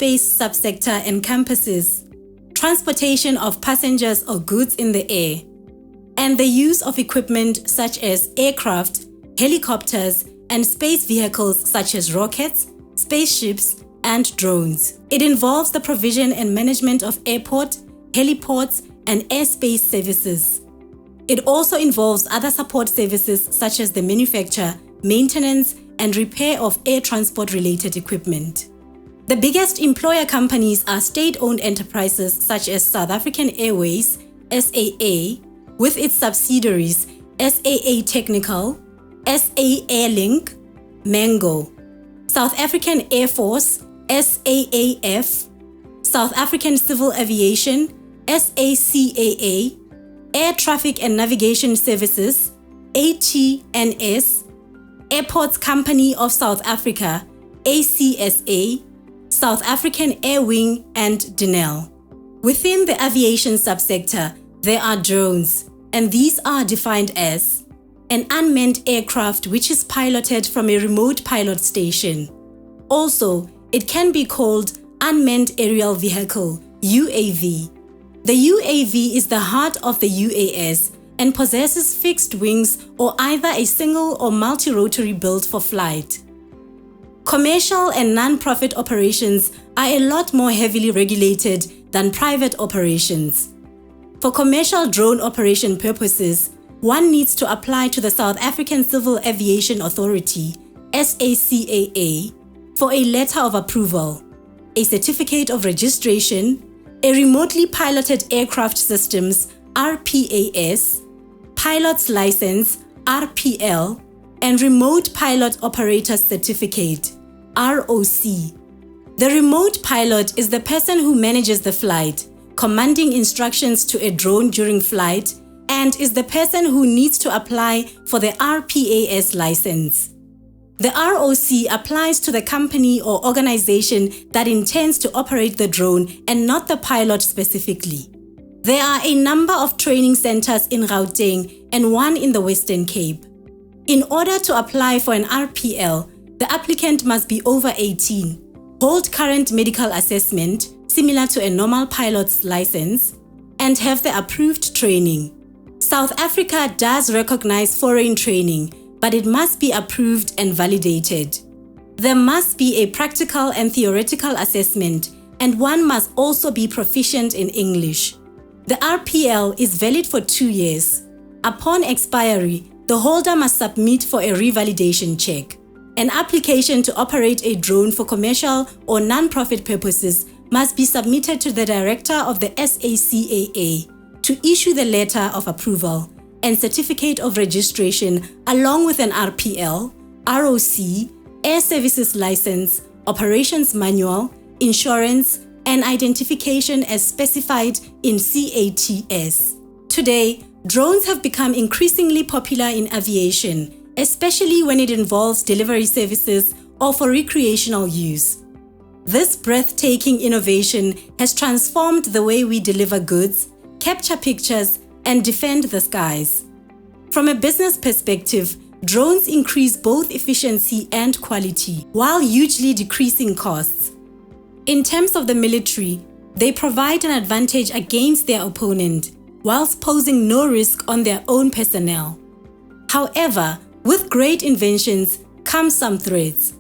aerospace subsector encompasses transportation of passengers or goods in the air, and the use of equipment such as aircraft, helicopters, and space vehicles such as rockets, spaceships, and drones. It involves the provision and management of airport, heliports, and airspace services. It also involves other support services such as the manufacture, maintenance, and repair of air transport-related equipment. The biggest employer companies are state-owned enterprises such as South African Airways, SAA, with its subsidiaries SAA Technical, SA Airlink, Mango, South African Air Force, SAAF, South African Civil Aviation, SACAA, Air Traffic and Navigation Services, ATNS, Airports Company of South Africa, ACSA, South African Air Wing, and Denel. Within the aviation subsector, there are drones, and these are defined as an unmanned aircraft which is piloted from a remote pilot station. Also, it can be called Unmanned Aerial Vehicle, UAV. The UAV is the heart of the UAS and possesses fixed wings or either a single or multi-rotary built for flight. Commercial and non-profit operations are a lot more heavily regulated than private operations. For commercial drone operation purposes, one needs to apply to the South African Civil Aviation Authority, SACAA, for a letter of approval, a certificate of registration, a remotely piloted aircraft systems, RPAS, pilot's license, RPL, and remote pilot operator certificate, ROC. The remote pilot is the person who manages the flight, commanding instructions to a drone during flight, and is the person who needs to apply for the RPAS license. The ROC applies to the company or organization that intends to operate the drone and not the pilot specifically. There are a number of training centers in Gauteng and one in the Western Cape. In order to apply for an RPL, the applicant must be over 18, hold current medical assessment similar to a normal pilot's license, and have the approved training. South Africa does recognize foreign training, but it must be approved and validated. There must be a practical and theoretical assessment, and one must also be proficient in English. The RPL is valid for 2 years. Upon expiry, the holder must submit for a revalidation check. An application to operate a drone for commercial or non-profit purposes must be submitted to the director of the SACAA to issue the letter of approval and certificate of registration along with an RPL, ROC, Air Services License, Operations Manual, Insurance, and identification as specified in CATS. Today, drones have become increasingly popular in aviation, especially when it involves delivery services or for recreational use. This breathtaking innovation has transformed the way we deliver goods, capture pictures, and defend the skies. From a business perspective, drones increase both efficiency and quality, while hugely decreasing costs. In terms of the military, they provide an advantage against their opponent, whilst posing no risk on their own personnel. However, with great inventions come some threats.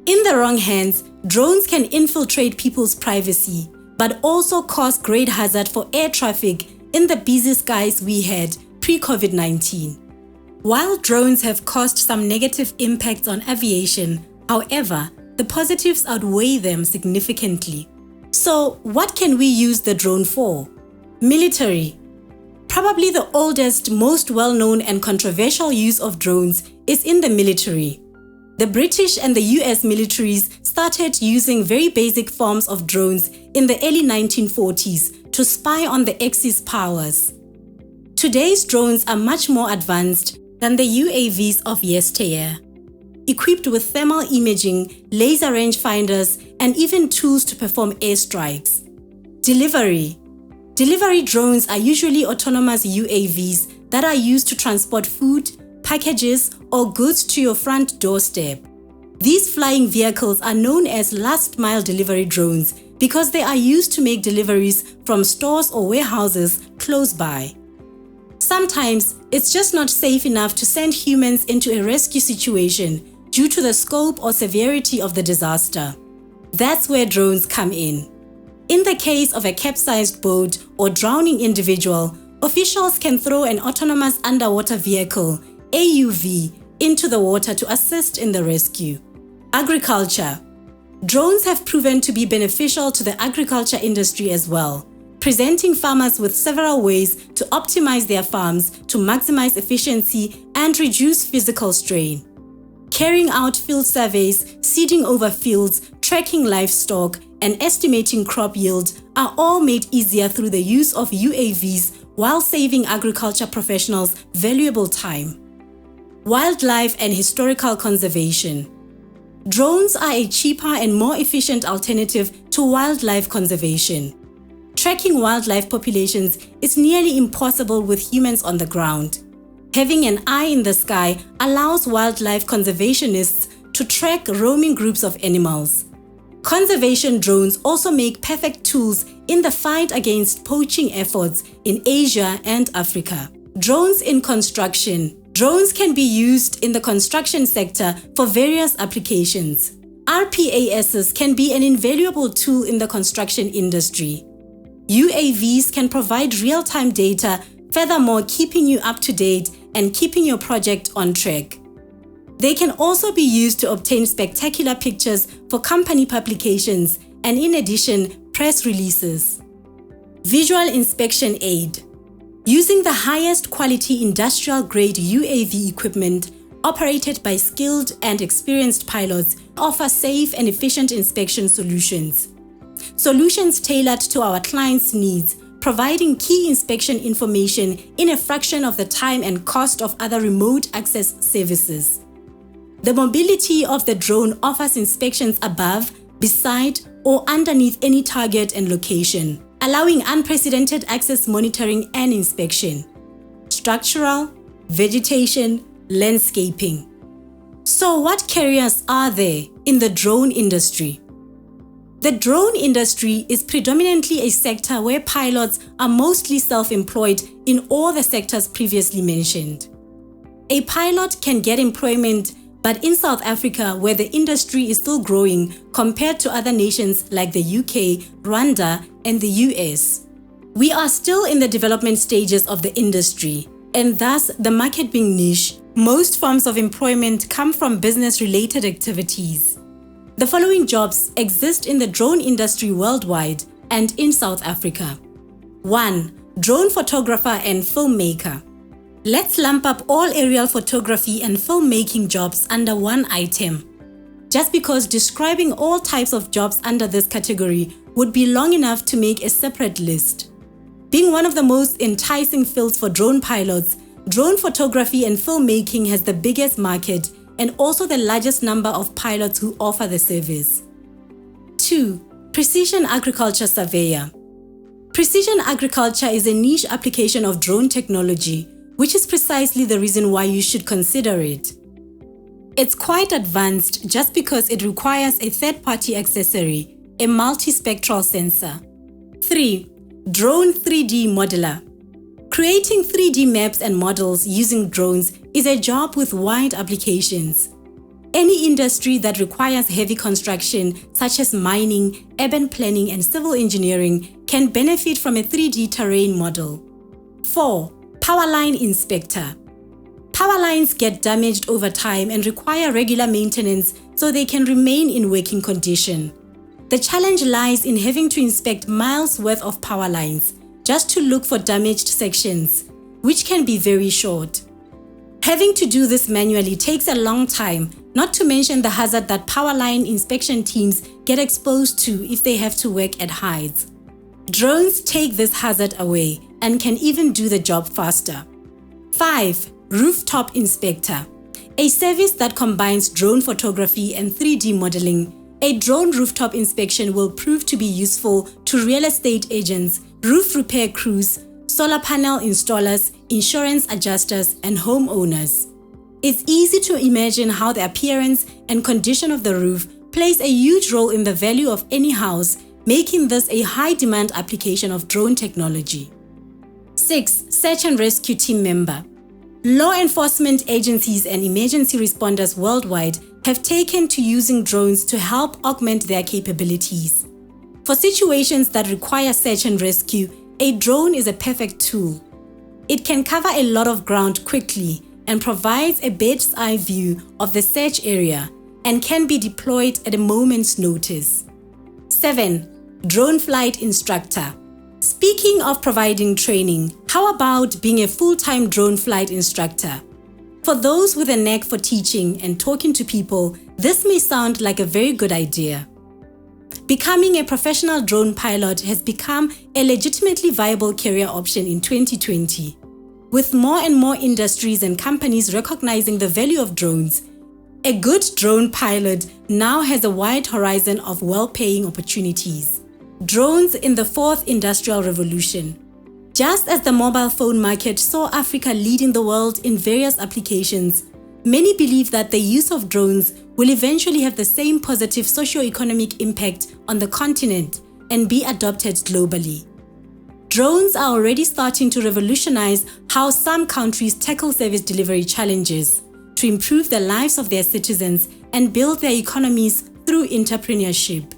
In the wrong hands, drones can infiltrate people's privacy, but also cause great hazard for air traffic in the busy skies we had pre-COVID-19. While drones have caused some negative impacts on aviation, however, the positives outweigh them significantly. So, what can we use the drone for? Military. Probably the oldest, most well-known and controversial use of drones is in the military. The British and the US militaries started using very basic forms of drones in the early 1940s to spy on the Axis powers. Today's drones are much more advanced than the UAVs of yesteryear, equipped with thermal imaging, laser rangefinders, and even tools to perform airstrikes. Delivery. Delivery drones are usually autonomous UAVs that are used to transport food, packages, or goods to your front doorstep. These flying vehicles are known as last-mile delivery drones because they are used to make deliveries from stores or warehouses close by. Sometimes it's just not safe enough to send humans into a rescue situation due to the scope or severity of the disaster. That's where drones come in. In the case of a capsized boat or drowning individual, officials can throw an autonomous underwater vehicle, AUV, into the water to assist in the rescue. Agriculture. Drones have proven to be beneficial to the agriculture industry as well, presenting farmers with several ways to optimize their farms to maximize efficiency and reduce physical strain. Carrying out field surveys, seeding over fields, tracking livestock, and estimating crop yield are all made easier through the use of UAVs while saving agriculture professionals valuable time. Wildlife and historical conservation. Drones are a cheaper and more efficient alternative to wildlife conservation. Tracking wildlife populations is nearly impossible with humans on the ground. Having an eye in the sky allows wildlife conservationists to track roaming groups of animals. Conservation drones also make perfect tools in the fight against poaching efforts in Asia and Africa. Drones in construction. Drones can be used in the construction sector for various applications. RPASs can be an invaluable tool in the construction industry. UAVs can provide real-time data, furthermore keeping you up to date and keeping your project on track. They can also be used to obtain spectacular pictures for company publications and, in addition, press releases. Visual inspection aid. Using the highest quality industrial-grade UAV equipment operated by skilled and experienced pilots offer safe and efficient inspection solutions. Solutions tailored to our clients' needs, providing key inspection information in a fraction of the time and cost of other remote access services. The mobility of the drone offers inspections above, beside, or underneath any target and location, allowing unprecedented access monitoring and inspection. Structural, vegetation, landscaping. So what carriers are there in the drone industry? The drone industry is predominantly a sector where pilots are mostly self-employed in all the sectors previously mentioned. A pilot can get employment, but in South Africa, where the industry is still growing compared to other nations like the UK, Rwanda, and the US, we are still in the development stages of the industry, and thus the market being niche, most forms of employment come from business-related activities. The following jobs exist in the drone industry worldwide and in South Africa. 1. Drone photographer and filmmaker. Let's lump up all aerial photography and filmmaking jobs under one item, just because describing all types of jobs under this category would be long enough to make a separate list. Being one of the most enticing fields for drone pilots, drone photography and filmmaking has the biggest market and also the largest number of pilots who offer the service. 2. Precision agriculture surveyor. Precision agriculture is a niche application of drone technology, which is precisely the reason why you should consider it. It's quite advanced just because it requires a third-party accessory, a multispectral sensor. 3. Drone 3D modeler. Creating 3D maps and models using drones is a job with wide applications. Any industry that requires heavy construction, such as mining, urban planning, and civil engineering, can benefit from a 3D terrain model. 4. Power line inspector. Power lines get damaged over time and require regular maintenance so they can remain in working condition. The challenge lies in having to inspect miles worth of power lines just to look for damaged sections, which can be very short. Having to do this manually takes a long time, not to mention the hazard that power line inspection teams get exposed to if they have to work at heights. Drones take this hazard away and can even do the job faster. 5. Rooftop inspector. A service that combines drone photography and 3D modeling. A drone rooftop inspection will prove to be useful to real estate agents, roof repair crews, solar panel installers, insurance adjusters, and homeowners. It's easy to imagine how the appearance and condition of the roof plays a huge role in the value of any house, making this a high-demand application of drone technology. 6. Search and rescue team member. Law enforcement agencies and emergency responders worldwide have taken to using drones to help augment their capabilities. For situations that require search and rescue, a drone is a perfect tool. It can cover a lot of ground quickly and provides a bird's-eye view of the search area and can be deployed at a moment's notice. 7. Drone flight instructor. Speaking of providing training, how about being a full-time drone flight instructor? For those with a knack for teaching and talking to people, this may sound like a very good idea. Becoming a professional drone pilot has become a legitimately viable career option in 2020. With more and more industries and companies recognizing the value of drones, a good drone pilot now has a wide horizon of well-paying opportunities. Drones in the fourth industrial revolution. Just as the mobile phone market saw Africa leading the world in various applications, many believe that the use of drones will eventually have the same positive socio-economic impact on the continent and be adopted globally. Drones are already starting to revolutionize how some countries tackle service delivery challenges to improve the lives of their citizens and build their economies through entrepreneurship.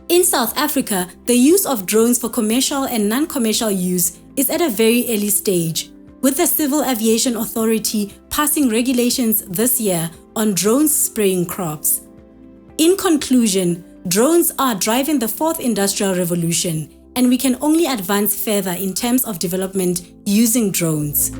In South Africa, the use of drones for commercial and non-commercial use is at a very early stage, with the Civil Aviation Authority passing regulations this year on drones spraying crops. In conclusion, drones are driving the fourth industrial revolution, and we can only advance further in terms of development using drones.